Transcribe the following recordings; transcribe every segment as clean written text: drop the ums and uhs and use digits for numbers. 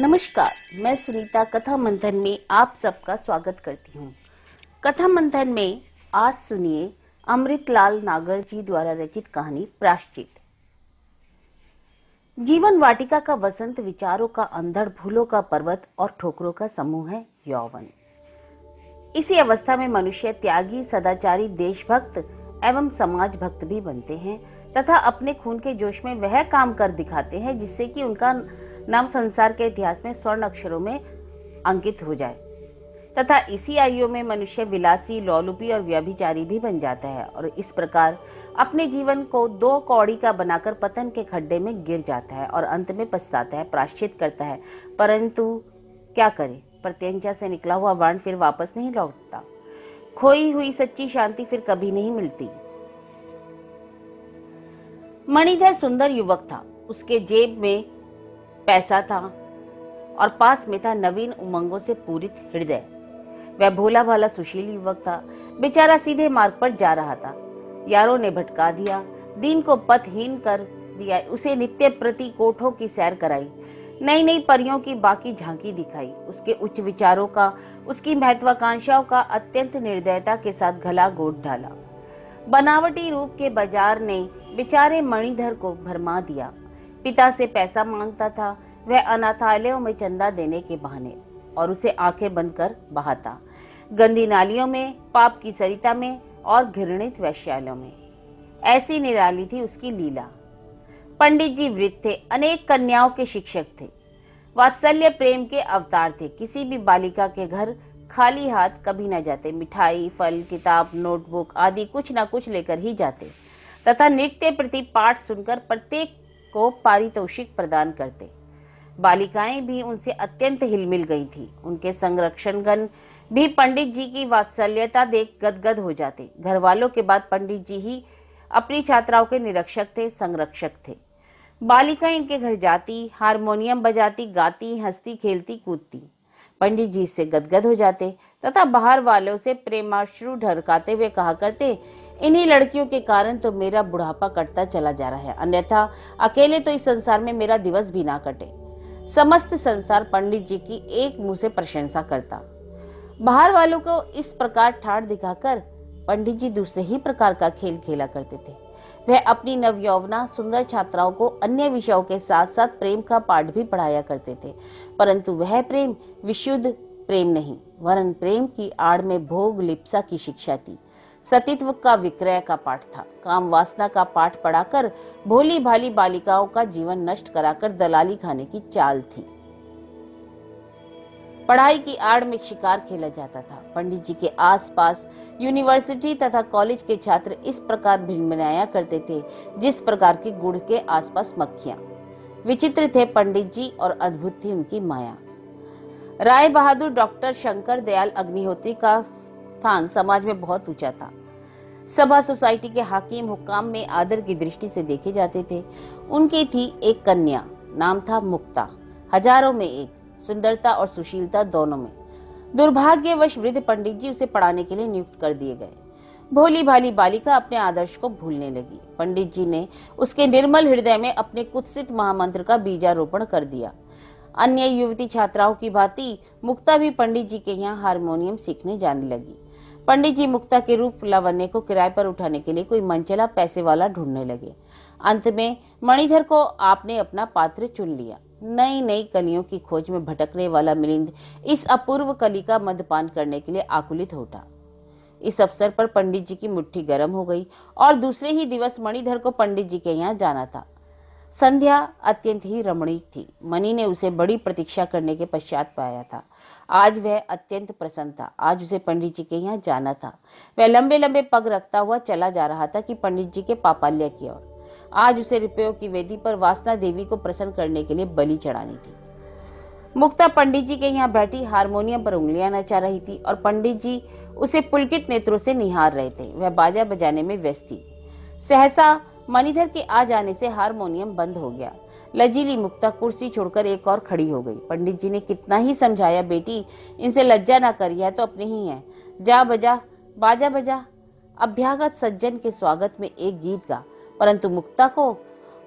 नमस्कार, मैं सुनीता कथा मंथन में आप सबका स्वागत करती हूँ। कथा मंथन में आज सुनिए अमृतलाल नागर जी द्वारा रचित कहानी प्रायश्चित। जीवन वाटिका का वसंत विचारों का अंधड़, भूलों का पर्वत और ठोकरों का समूह है यौवन। इसी अवस्था में मनुष्य त्यागी, सदाचारी, देशभक्त एवं समाज भक्त भी बनते हैं तथा अपने खून के जोश में वह काम कर दिखाते हैं जिससे कि उनका नाम संसार के इतिहास में स्वर्ण अक्षरों में अंकित हो जाए। तथा इसी आयु में मनुष्य विलासी, लोलुपी और व्यभिचारी भी बन जाता है और इस प्रकार अपने जीवन को दो कौड़ी का बनाकर पतन के खड्डे में गिर जाता है और अंत में पछताता है, प्रायश्चित करता है। परंतु क्या करे, प्रत्यंचा से निकला हुआ बाण फिर वापस नहीं लौटता। खोई हुई सच्ची शांति फिर कभी नहीं मिलती। मणिधर सुंदर युवक था। उसके जेब में पैसा था और पास में था नवीन उमंगों से पूरित हृदय। वह भोला भाला सुशील युवक था। बेचारा सीधे मार्ग पर जा रहा था। यारों ने भटका दिया, दिन को पथहीन कर दिया। उसे नित्य प्रति कोठों की सैर कराई, नई नई परियों की बाकी झांकी दिखाई। उसके उच्च विचारों का, उसकी महत्वाकांक्षाओं का अत्यंत निर्दयता के साथ गला घोट डाला। बनावटी रूप के बाजार ने बेचारे मणिधर को भरमा दिया। पिता से पैसा मांगता था वह अनाथालयों में चंदा देने के बहाने, और उसे आंखें बंद कर बहाता, गंदी नालियों में, पाप की सरिता में और घृणित वैश्यालयों में। ऐसी निराली थी उसकी लीला। पंडित जी वृद्ध थे, अनेक कन्याओं के शिक्षक थे, वात्सल्य प्रेम के अवतार थे। किसी भी बालिका के घर खाली हाथ कभी न जाते। मिठाई, फल, किताब, नोटबुक आदि कुछ न कुछ लेकर ही जाते तथा नृत्य प्रति पाठ सुनकर प्रत्येक को पारितोषिक प्रदान करते। बालिकाएं भी उनसे अत्यंत हिलमिल गई थी। उनके संरक्षणगण भी पंडित जी की वात्सल्यता देख गदगद हो जाते। घर वालों के बाद पंडित जी ही अपनी छात्राओं के निरीक्षक थे, संरक्षक थे। बालिकाएं इनके घर जाती, हारमोनियम बजाती, गाती, हंसती, खेलती, कूदती। पंडित जी इससे गदगद हो जाते तथा बाहर वालों से प्रेमाश्रु ढरकाते हुए कहा करते, इन्हीं लड़कियों के कारण तो मेरा बुढ़ापा कटता चला जा रहा है, अन्यथा अकेले तो इस संसार में मेरा दिवस भी ना कटे। समस्त संसार पंडित जी की एक मुंह से प्रशंसा करता। बाहर वालों को इस प्रकार ठाड़ दिखाकर पंडित जी दूसरे ही प्रकार का खेल खेला करते थे। वह अपनी नवयौवना सुंदर छात्राओं को अन्य विषयों के साथ साथ प्रेम का पाठ भी पढ़ाया करते थे, परंतु वह प्रेम विशुद्ध प्रेम नहीं, वरन प्रेम की आड़ में भोग लिप्सा की शिक्षा थी। सतीत्व का विक्रय का पाठ था। काम वासना का पाठ पढ़ाकर भोली भाली बालिकाओं का जीवन नष्ट कराकर दलाली खाने की चाल थी। पढ़ाई की आड़ में शिकार खेला जाता था। पंडित जी के आसपास यूनिवर्सिटी तथा कॉलेज के छात्र इस प्रकार भिनभिनाया करते थे जिस प्रकार की गुड़ के आसपास मक्खियां। विचित्र थे पंडित जी और अद्भुत थी उनकी माया। राय बहादुर डॉक्टर शंकर दयाल अग्निहोत्री का स्थान समाज में बहुत ऊंचा था। सभा सोसाइटी के हाकिम हुक्काम में आदर की दृष्टि से देखे जाते थे। उनकी थी एक कन्या, नाम था मुक्ता। हजारों में एक, सुंदरता और सुशीलता दोनों में। दुर्भाग्यवश वृद्ध पंडित जी उसे पढ़ाने के लिए नियुक्त कर दिए गए। भोली भाली बालिका अपने आदर्श को भूलने लगी। पंडित जी ने उसके निर्मल हृदय में अपने कुत्सित महामंत्र का बीजारोपण कर दिया। अन्य युवती छात्राओं की भांति मुक्ता भी पंडित जी के यहाँ हारमोनियम सीखने जाने लगी। पंडित जी मुक्ता के रूप लावण्य को किराए पर उठाने के लिए कोई मनचला पैसे वाला ढूंढने लगे। अंत में मणिधर को आपने अपना पात्र चुन लिया। नई नई कलियों की खोज में भटकने वाला मिलिंद इस अपूर्व कली का मदपान करने के लिए आकुलित हो उठा। इस अवसर पर पंडित जी की मुट्ठी गर्म हो गई और दूसरे ही दिवस मणिधर को पंडित जी के यहाँ जाना था। संध्या अत्यंत ही रमणीक थी। मणि ने उसे बड़ी प्रतीक्षा करने के पश्चात पाया था। आज वह अत्यंत प्रसन्न था। आज उसे पंडित जी के यहाँ जाना था। वह लंबे लंबे पग रखता हुआ चला जा रहा था कि पंडित जी के पापाल्य की ओर। आज उसे रुपयों की वेदी पर वासना देवी को प्रसन्न करने के लिए बलि चढ़ानी थी। मुक्ता पंडित जी के यहाँ बैठी हारमोनियम पर उंगलियां नचा रही थी और पंडित जी उसे पुलकित नेत्रों से निहार रहे थे। वह बाजा बजाने में व्यस्त थी। सहसा मणिधर के आ जाने से हारमोनियम बंद हो गया। लजीली मुक्ता कुर्सी छोड़कर एक और खड़ी हो गई। पंडित जी ने कितना ही समझाया, बेटी इनसे लज्जा ना करी, है तो अपने ही है, जा बजा, बाजा बजा। अभ्यागत सज्जन के स्वागत में एक गीत गा। परंतु मुक्ता को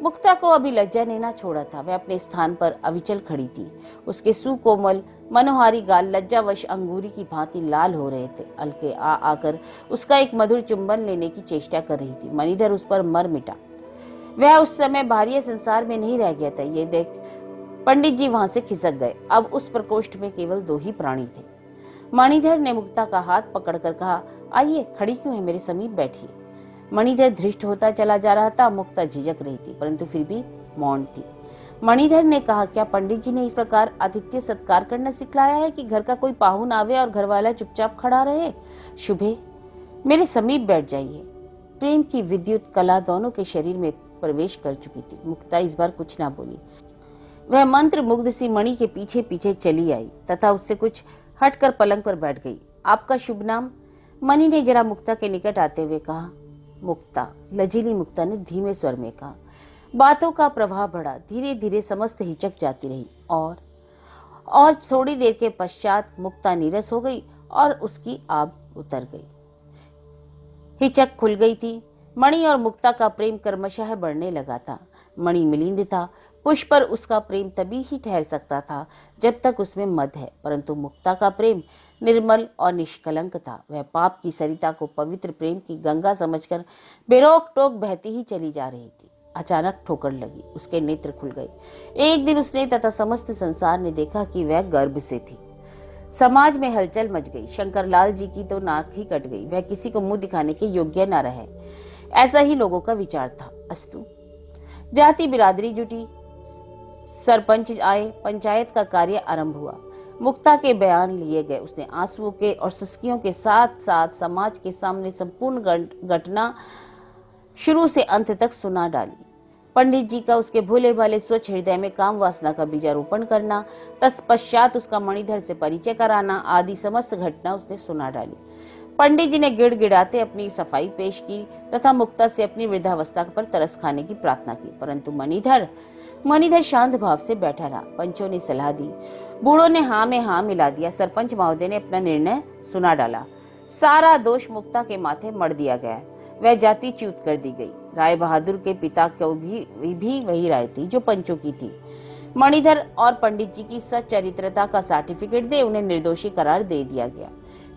मुक्ता को अभी लज्जा ने ना छोड़ा था। वह अपने स्थान पर अविचल खड़ी थी। उसके सुकोमल मनोहारी गाल लज्जावश अंगूरी की भांति लाल हो रहे थे। अलके आकर उसका एक मधुर चुंबन लेने की चेष्टा कर रही थी। मणिधर उस पर मर मिटा। वह उस समय बाह्य संसार में नहीं रह गया था। ये देख पंडित जी वहां से खिसक गए। अब उस प्रकोष्ठ में केवल 2 ही प्राणी थे। मणिधर ने मुक्ता का हाथ पकड़कर कहा, आइए, खड़ी क्यों है, मेरे समीप बैठिए। मणिधर धृष्ट होता चला जा रहा था। मुक्ता झिझक रही थी, परंतु फिर भी मौन थी। मणिधर ने कहा, क्या पंडित जी ने इस प्रकार आतिथ्य सत्कार करना सिखलाया है कि घर का कोई पाहुन आवे और घरवाला चुपचाप खड़ा रहे? शुभे, मेरे समीप बैठ जाइए। प्रेम की विद्युत कला दोनों के शरीर में प्रवेश कर चुकी थी। मुक्ता इस बार कुछ ना बोली। वह मंत्र मुग्ध सी मणि के पीछे पीछे चली आई तथा उससे कुछ हटकर पलंग पर बैठ गई। आपका शुभ नाम? मणि ने जरा मुक्ता के निकट आते हुए कहा। मुक्ता, लजीली मुक्ता ने धीमे स्वर में कहा। बातों का प्रवाह बढ़ा। धीरे धीरे समस्त हिचक जाती रही और थोड़ी देर के पश्चात मुक्ता नीरस हो गई और उसकी आब उतर गई। हिचक खुल गई थी। मणि और मुक्ता का प्रेम क्रमशः बढ़ने लगा था। मणि मिलिंद था। पुष्प पर उसका प्रेम तभी ही ठहर सकता था जब तक उसमें मद है, परंतु मुक्ता का प्रेम निर्मल और निष्कलंक था। वह पाप की सरिता को पवित्र प्रेम की गंगा समझकर बेरोक टोक बहती ही चली जा रही थी। अचानक ठोकर लगी। उसके नेत्र खुल गए। एक दिन उसने तथा समस्त संसार ने देखा कि वह गर्भ से थी। समाज में हलचल मच गई। शंकरलाल जी की तो नाक ही कट गई। वह किसी को मुंह दिखाने के योग्य न रहे, ऐसा ही लोगों का विचार था। अस्तु, जाति बिरादरी जुटी, सरपंच आए, पंचायत का कार्य आरंभ हुआ। मुक्ता के बयान लिए गए। उसने आंसुओं के और सिसकियों के साथ साथ समाज के सामने संपूर्ण घटना शुरू से अंत तक सुना डाली। पंडित जी का उसके भोले भाले स्वच्छ हृदय में काम वासना का बीजारोपण करना, तत्पश्चात उसका मणिधर से परिचय कराना आदि समस्त घटना उसने सुना डाली। पंडित जी ने गिड़गिड़ाते अपनी सफाई पेश की तथा मुक्ता से अपनी वृद्धावस्था पर तरस खाने की प्रार्थना की, परंतु मणिधर शांत भाव से बैठा रहा। पंचों ने सलाह दी, बूढ़ों ने हाँ में हाँ मिला दिया। सरपंच महोदय ने अपना निर्णय सुना डाला। सारा दोष मुक्ता के माथे मढ़ दिया गया। वह जाति च्युत कर दी गई। राय बहादुर के पिता को भी वही राय थी जो पंचों की थी। मणिधर और पंडित जी की सच्चरित्रता का सर्टिफिकेट दे उन्हें निर्दोषी करार दे दिया गया।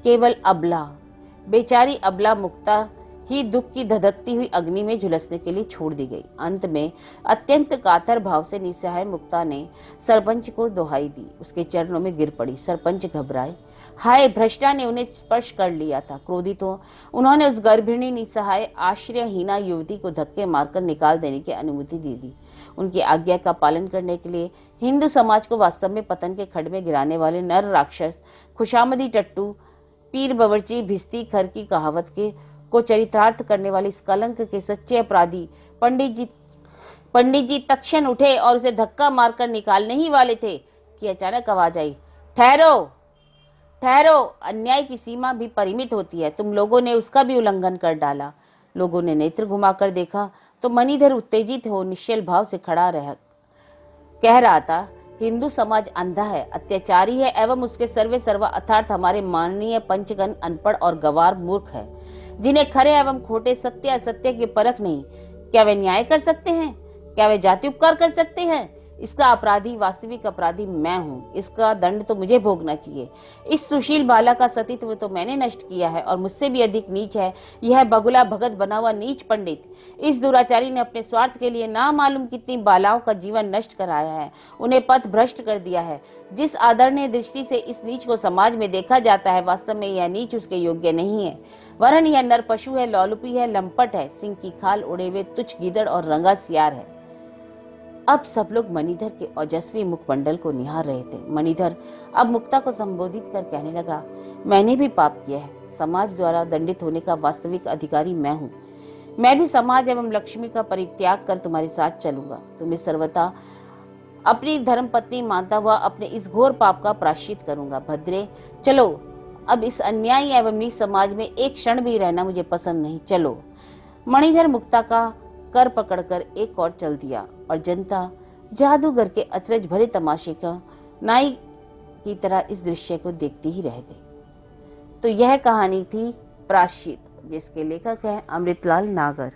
केवल अबला, बेचारी अबला मुक्ता ही दुख की धधकती हुई अग्नि में झुलसने के लिए छोड़ दी गई। अंत में अत्यंत कातर भाव से निस्सहाय मुक्ता ने सरपंच को दुहाई दी। उसके चरणों में गिर पड़ी। सरपंच घबराए। हाय, भ्रष्टा ने उन्हें स्पर्श कर लिया था। क्रोधित हो उन्होंने उस गर्भिणी निस्सहाय आश्रयहीना युवती को धक्के मारकर निकाल देने की अनुमति दे दी। उनकी आज्ञा का पालन करने के लिए हिंदू समाज को वास्तव में पतन के खड्ड में गिराने वाले नर राक्षस, खुशामदी टट्टू, पीर बवर्ची भिस्ती खर की कहावत को चरितार्थ करने वाले इस कलंक के सच्चे अपराधी पंडित जी तत्क्षण उठे और उसे धक्का मारकर निकालने ही वाले थे कि अचानक आवाज आई, ठहरो ठहरो, अन्याय की सीमा भी परिमित होती है। तुम लोगों ने उसका भी उल्लंघन कर डाला। लोगों ने नेत्र घुमाकर देखा तो मणिधर उत्तेजित हो निश्चल भाव से खड़ा कह रहा था, हिंदू समाज अंधा है, अत्याचारी है एवं उसके सर्वे सर्वा अर्थात हमारे माननीय पंचगण अनपढ़ और गवार मूर्ख है, जिन्हें खरे एवं खोटे, सत्य असत्य की परख नहीं। क्या वे न्याय कर सकते हैं? क्या वे जाति उपकार कर सकते हैं? इसका अपराधी, वास्तविक अपराधी मैं हूँ। इसका दंड तो मुझे भोगना चाहिए। इस सुशील बाला का सतीत्व तो मैंने नष्ट किया है और मुझसे भी अधिक नीच है यह बगुला भगत बना हुआ नीच पंडित। इस दुराचारी ने अपने स्वार्थ के लिए ना मालूम कितनी बालाओं का जीवन नष्ट कराया है, उन्हें पथ भ्रष्ट कर दिया है। जिस आदरणीय दृष्टि से इस नीच को समाज में देखा जाता है, वास्तव में यह नीच उसके योग्य नहीं है। वरन यह नर पशु है, लौलुपी है, लंपट है, सिंह की खाल उड़े हुए तुच्छ गीदड़ और रंगा सियार है। अब सब लोग मणिधर के ओजस्वी मुखमंडल को निहार रहे थे। मणिधर अब मुक्ता को संबोधित कर कहने लगा, मैंने भी पाप किया है। समाज द्वारा दंडित होने का वास्तविक अधिकारी मैं हूँ। मैं भी समाज एवं लक्ष्मी का परित्याग कर तुम्हारे साथ चलूंगा। तुम्हें सर्वथा अपनी धर्मपत्नी मानता हुआ अपने इस घोर पाप का प्रायश्चित करूंगा। भद्रे, चलो, अब इस अन्यायी एवं नीच समाज में एक क्षण भी रहना मुझे पसंद नहीं। चलो। मणिधर मुक्ता का कर पकड़कर एक और चल दिया और जनता जादूगर के अचरज भरे तमाशे का नाई की तरह इस दृश्य को देखती ही रह गई। तो यह कहानी थी प्रायश्चित, जिसके लेखक हैं अमृतलाल नागर।